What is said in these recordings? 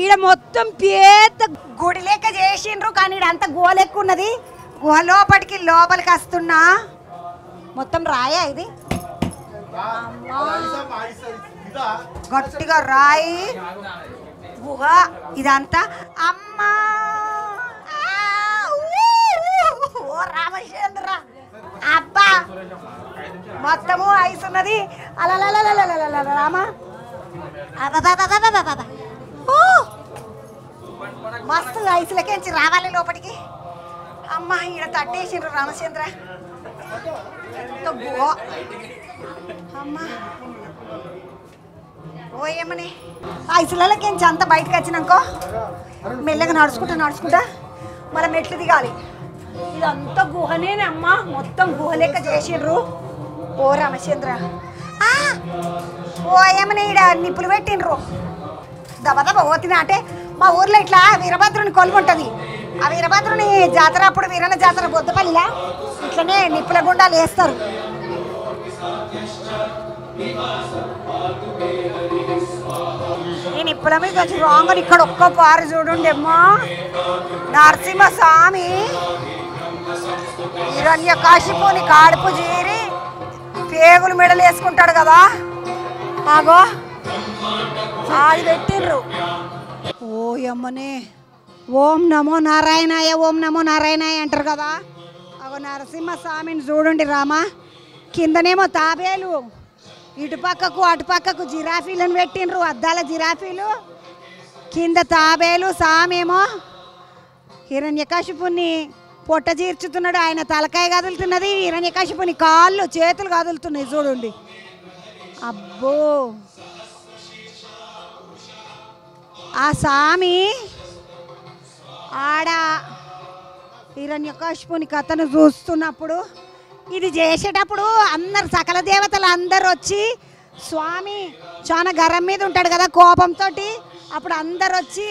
ఈడ మొత్తం పేద గుడి లెక్క చేసిండ్రు కానీ ఇడంతా గోలెక్కు ఉన్నది. గుహ లోపలికి వస్తున్నా. మొత్తం రాయా ఇది గట్టిగా రాయి గుహ ఇదంతా. అమ్మా ఓ రామచంద్ర అబ్బా మొత్తము ఐస్ ఉన్నది. అలా రామ మస్తు ఐసులకేంచి రావాలి లోపలికి. అమ్మ ఈడ తట్టేసిండ్రు రామచంద్ర. అమ్మా ఓ ఏమని ఐసులకేంచి అంతా బయటకు వచ్చినాకో మెల్లగా నడుచుకుంటా మళ్ళీ మెట్లు దిగాలి. ఇదంతా గుహనేనే అమ్మ. మొత్తం గుహ లెక్క చేసిండ్రు. ఓ రామచంద్ర ఓ ఏమని ఈడ నిప్పులు పెట్టిండ్రు. దబదబ పోతున్నా అంటే మా ఊర్లో ఇట్లా వీరభద్రుని కొలువు ఉంటుంది. ఆ వీరభద్రుని జాతర అప్పుడు వీరన్న జాతర బొద్దపల్లిలా ఇట్లనే నిప్పుల గుండాలు వేస్తారు. ఈ నిప్పుల మీద కొంచెం రాంగ్ ఇక్కడ ఒక్క పారు చూడండి అమ్మా. నరసింహస్వామి హిరణ్యకశిపుని కాడుపు జీరి పేగులు మెడలు వేసుకుంటాడు కదా, ఆగో అది పెట్టిండ్రు. ఓ యమ్మనే ఓం నమో నారాయణాయ ఓం నమో నారాయణాయ అంటారు కదా. అగో నరసింహస్వామిని చూడండి రామా. కిందనేమో తాబేలు, ఇటుపక్కకు అటుపక్కకు జిరాఫీలను పెట్టిండ్రు, అద్దాల జిరాఫీలు. కింద తాబేలు, సామేమో హిరణ్యకశిపుని పొట్ట చీర్చుతున్నాడు. ఆయన తలకాయ కదులుతున్నది, హిరణ్యకశిపుని కాళ్ళు చేతులు కదులుతున్నాయి చూడండి. అబ్బో ఆ స్వామి ఆడ హిరణ్యకశిపుని కథను చూస్తున్నప్పుడు, ఇది చేసేటప్పుడు అందరు సకల దేవతలు అందరు వచ్చి, స్వామి చాలా గరం మీద ఉంటాడు కదా కోపంతో, అప్పుడు అందరు వచ్చి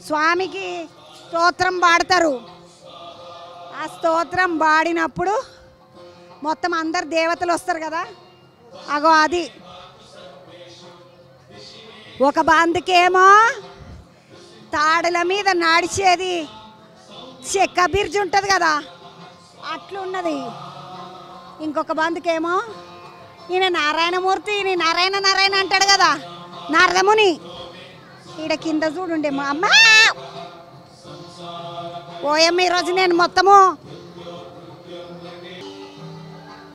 స్వామికి స్తోత్రం పాడతారు. ఆ స్తోత్రం పాడినప్పుడు మొత్తం అందరు దేవతలు వస్తారు కదా. అగో అది ఒక బందుకేమో తాడుల మీద నడిచేది చెక్క బిర్జి ఉంటుంది కదా అట్లున్నది. ఇంకొక బందుకేమో ఈయన నారాయణమూర్తి, ఈయన నారాయణ అంటాడు కదా నారదముని. ఈడ కింద చూడుండే మా అమ్మ ఓయమ్మ. ఈరోజు నేను మొత్తము